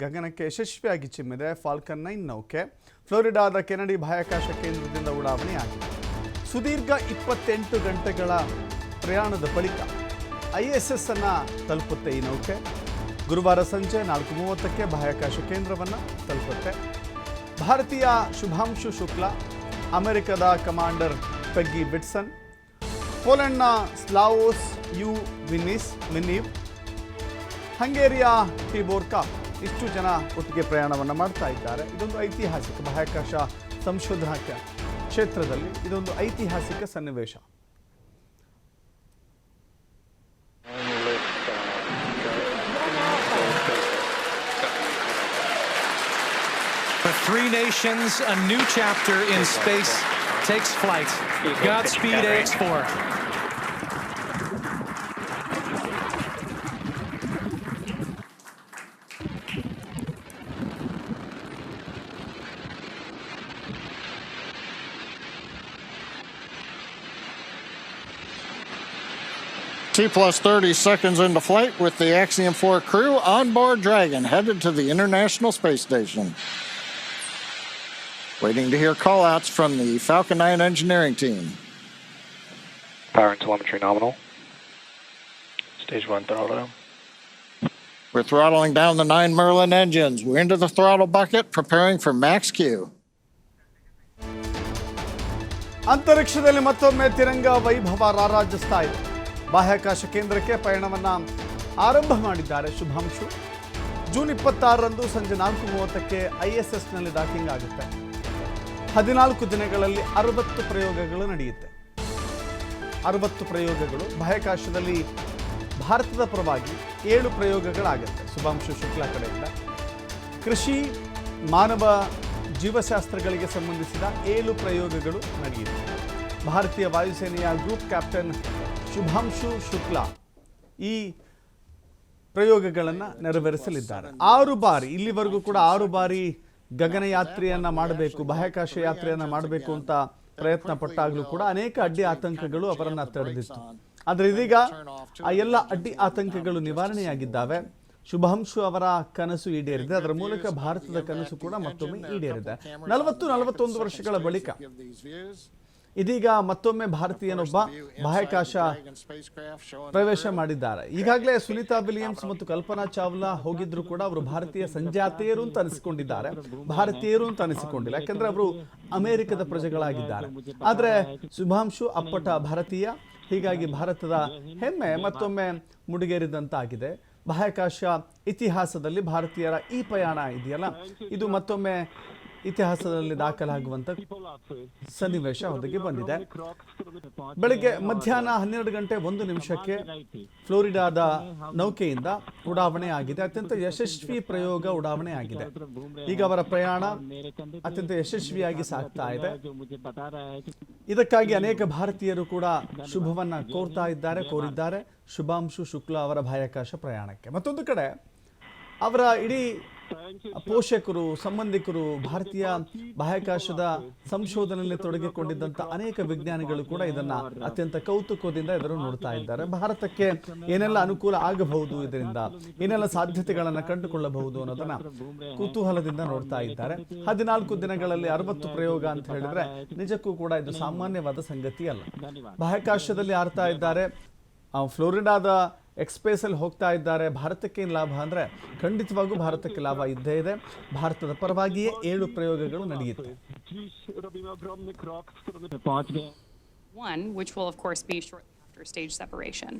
ಗಗನಕ್ಕೆ ಯಶಸ್ವಿಯಾಗಿ ಚಿಮ್ಮಿದೆ ಫಾಲ್ಕನ್ 9 ನೌಕೆ ಫ್ಲೋರಿಡಾದ ಕೆನಡಿ ಬಾಹ್ಯಾಕಾಶ ಕೇಂದ್ರದಿಂದ ಉಡಾವಣೆಯಾಗಿದೆ. ಸುದೀರ್ಘ 28 ಗಂಟೆಗಳ ಪ್ರಯಾಣದ ಬಳಿಕ ISS ಅನ್ನು ತಲುಪುತ್ತೆ ಈ ನೌಕೆ. ಗುರುವಾರ ಸಂಜೆ 4:30ಕ್ಕೆ ಬಾಹ್ಯಾಕಾಶ ಕೇಂದ್ರವನ್ನು ತಲುಪುತ್ತೆ. ಭಾರತೀಯ ಶುಭಾಂಶು ಶುಕ್ಲಾ, ಅಮೆರಿಕದ ಕಮಾಂಡರ್ ಪೆಗ್ಗಿ ಬಿಟ್ಸನ್, ಪೋಲೆಂಡ್ನ ಸ್ಲಾವೋಸ್ ಯು ವಿನಿವ್, ಹಂಗೇರಿಯ ಟಿಬೋರ್ ಕಾಪ್ ಇಷ್ಟು ಜನ ಒಟ್ಟಿಗೆ ಪ್ರಯಾಣವನ್ನು ಮಾಡ್ತಾ ಇದ್ದಾರೆ. ಇದೊಂದು ಐತಿಹಾಸಿಕ ಬಾಹ್ಯಾಕಾಶ ಸಂಶೋಧನಾ ಕ್ಷೇತ್ರದಲ್ಲಿ ಇದೊಂದು ಐತಿಹಾಸಿಕ ಸನ್ನಿವೇಶ. For three nations, a new chapter in space takes flight. Godspeed, AX4. T+30 seconds into flight with the Axiom 4 crew on board Dragon, headed to the International Space Station. Waiting to hear call-outs from the Falcon 9 engineering team. Power and telemetry nominal. Stage 1 throttle. We're throttling down the 9 Merlin engines. We're into the throttle bucket, preparing for max Q. ಅಂತರಿಕ್ಷದಲ್ಲಿ ಮತ್ತೊಮ್ಮೆ ತಿರಂಗ ವೈಭವ ರಾರಾಜಿಸ್ತಾ ಇದೆ. ಬಾಹ್ಯಾಕಾಶ ಕೇಂದ್ರಕ್ಕೆ ಪಯಣವನ್ನು ಆರಂಭ ಮಾಡಿದ್ದಾರೆ Shubhanshu. June 26ರಂದು ಸಂಜೆ 4:30ಕ್ಕೆ ISSನಲ್ಲಿ docking ಆಗುತ್ತೆ. 14 ದಿನಗಳಲ್ಲಿ 60 ಪ್ರಯೋಗಗಳು ನಡೆಯುತ್ತೆ. 60 ಪ್ರಯೋಗಗಳು ಬಾಹ್ಯಾಕಾಶದಲ್ಲಿ ಭಾರತದ ಪರವಾಗಿ 7 ಪ್ರಯೋಗಗಳಾಗುತ್ತೆ. ಶುಭಾಂಶು ಶುಕ್ಲಾ ಕಡೆಯಿಂದ ಕೃಷಿ, ಮಾನವ ಜೀವಶಾಸ್ತ್ರಗಳಿಗೆ ಸಂಬಂಧಿಸಿದ 7 ಪ್ರಯೋಗಗಳು ನಡೆಯುತ್ತೆ. ಭಾರತೀಯ ವಾಯುಸೇನೆಯ ಗ್ರೂಪ್ ಕ್ಯಾಪ್ಟನ್ ಶುಭಾಂಶು ಶುಕ್ಲಾ ಈ ಪ್ರಯೋಗಗಳನ್ನು ನೆರವೇರಿಸಲಿದ್ದಾರೆ. 6 ಬಾರಿ ಇಲ್ಲಿವರೆಗೂ ಕೂಡ 6 ಬಾರಿ ಗಗನಯಾತ್ರೆಯನ್ನು ಮಾಡಬೇಕು, ಬಾಹ್ಯಾಕಾಶ ಯಾತ್ರೆಯನ್ನು ಮಾಡಬೇಕು ಅಂತ ಪ್ರಯತ್ನ ಪಟ್ಟಾಗಲೂ ಕೂಡ ಅನೇಕ ಅಡ್ಡಿ ಆತಂಕಗಳು ಅವರನ್ನು ತಡೆದಿತ್ತು. ಆದರೆ ಇದೀಗ ಆ ಎಲ್ಲ ಅಡ್ಡಿ ಆತಂಕಗಳು ನಿವಾರಣೆಯಾಗಿದ್ದಾವೆ. ಶುಭಾಂಶು ಅವರ ಕನಸು ಈಡೇರಿದೆ. ಅದರ ಮೂಲಕ ಭಾರತದ ಕನಸು ಕೂಡ ಮತ್ತೊಮ್ಮೆ ಈಡೇರಿದೆ. 41 ವರ್ಷಗಳ ಬಳಿಕ ಇದೀಗ ಮತ್ತೊಮ್ಮೆ ಭಾರತೀಯನೊಬ್ಬ ಬಾಹ್ಯಾಕಾಶ ಪ್ರವೇಶ ಮಾಡಿದ್ದಾರೆ. ಈಗಾಗಲೇ ಸುನೀತಾ ವಿಲಿಯಮ್ಸ್ ಮತ್ತು ಕಲ್ಪನಾ ಚಾವ್ಲಾ ಹೋಗಿದ್ರು ಕೂಡ ಅವರು ಭಾರತೀಯ ಸಂಜಾತೆಯರು ಅಂತ ಅನಿಸಿಕೊಂಡಿದ್ದಾರೆ, ಭಾರತೀಯರು ಅಂತ ಅನಿಸಿಕೊಂಡಿಲ್ಲ. ಯಾಕಂದ್ರೆ ಅವರು ಅಮೆರಿಕದ ಪ್ರಜೆಗಳಾಗಿದ್ದಾರೆ. ಆದರೆ ಶುಭಾಂಶು ಅಪ್ಪಟ ಭಾರತೀಯ. ಹೀಗಾಗಿ ಭಾರತದ ಹೆಮ್ಮೆ ಮತ್ತೊಮ್ಮೆ ಮುಡಿಗೇರಿದಂತಾಗಿದೆ. ಬಾಹ್ಯಾಕಾಶ ಇತಿಹಾಸದಲ್ಲಿ ಭಾರತೀಯರ ಈ ಪ್ರಯಾಣ ಇದೆಯಲ್ಲ, ಇದು ಮತ್ತೊಮ್ಮೆ ಇತಿಹಾಸದಲ್ಲಿ ದಾಖಲಾಗುವಂತ ಸನ್ನಿವೇಶ ಒದಗಿ ಬಂದಿದೆ. ಬೆಳಗ್ಗೆ ಮಧ್ಯಾಹ್ನ 12:01 ಫ್ಲೋರಿಡಾದ ನೌಕೆಯಿಂದ ಉಡಾವಣೆ ಆಗಿದೆ. ಅತ್ಯಂತ ಯಶಸ್ವಿ ಪ್ರಯೋಗ ಉಡಾವಣೆ ಆಗಿದೆ. ಈಗ ಅವರ ಪ್ರಯಾಣ ಅತ್ಯಂತ ಯಶಸ್ವಿಯಾಗಿ ಸಾಗ್ತಾ ಇದೆ. ಇದಕ್ಕಾಗಿ ಅನೇಕ ಭಾರತೀಯರು ಕೂಡ ಶುಭವನ್ನ ಕೋರಿದ್ದಾರೆ ಶುಭಾಂಶು ಶುಕ್ಲಾ ಅವರ ಬಾಹ್ಯಾಕಾಶ ಪ್ರಯಾಣಕ್ಕೆ. ಮತ್ತೊಂದು ಕಡೆ ಅವರ ಇಡೀ ಪೋಷಕರು, ಸಂಬಂಧಿಕರು, ಭಾರತೀಯ ಬಾಹ್ಯಾಕಾಶದ ಸಂಶೋಧನೆಯಲ್ಲಿ ತೊಡಗಿಕೊಂಡಿದ್ದಂಥ ಅನೇಕ ವಿಜ್ಞಾನಿಗಳು ಕೂಡ ಇದನ್ನ ಅತ್ಯಂತ ಕೌತುಕದಿಂದ ಎದುರು ನೋಡ್ತಾ ಇದ್ದಾರೆ. ಭಾರತಕ್ಕೆ ಏನೆಲ್ಲ ಅನುಕೂಲ ಆಗಬಹುದು, ಇದರಿಂದ ಏನೆಲ್ಲ ಸಾಧ್ಯತೆಗಳನ್ನು ಕಂಡುಕೊಳ್ಳಬಹುದು ಅನ್ನೋದನ್ನ ಕುತೂಹಲದಿಂದ ನೋಡ್ತಾ ಇದ್ದಾರೆ. 14 ದಿನಗಳಲ್ಲಿ 60 ಪ್ರಯೋಗ ಅಂತ ಹೇಳಿದ್ರೆ ನಿಜಕ್ಕೂ ಕೂಡ ಇದು ಸಾಮಾನ್ಯವಾದ ಸಂಗತಿ ಅಲ್ಲ. ಬಾಹ್ಯಾಕಾಶದಲ್ಲಿ ಹಾರ್ತಾ ಇದ್ದಾರೆ, ಫ್ಲೋರಿಡಾದ ಎಕ್ಸ್ಪೇಸಲ್ಲಿ ಹೋಗ್ತಾ ಇದ್ದಾರೆ. ಭಾರತಕ್ಕೆ ಏನು ಲಾಭ ಅಂದರೆ ಖಂಡಿತವಾಗೂ ಭಾರತಕ್ಕೆ ಲಾಭ ಇದ್ದೇ ಇದೆ. ಭಾರತದ ಪರವಾಗಿಯೇ 7 ಪ್ರಯೋಗಗಳು ನಡೆಯುತ್ತೆ. One, which will of course be shortly after stage separation.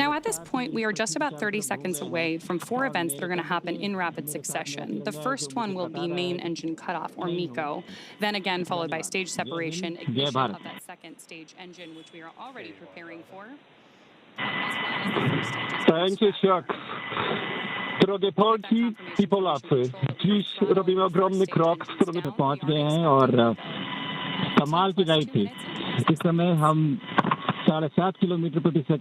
Now, at this point, we are just about 30 seconds away from 4 events that are going to happen in rapid succession. The first one will be main engine cutoff, or MECO, then again followed by stage separation, ignition of that second stage engine, which we are already preparing for, as well as the first stage. Thank you, Chuck. Drogie Polki i Polacy, dziś robimy ogromny krok, w którym पहुंच गए हैं और कमाल की गाड़ी थी. इस समय हम 7.5 किलोमीटर प्रति सेकंड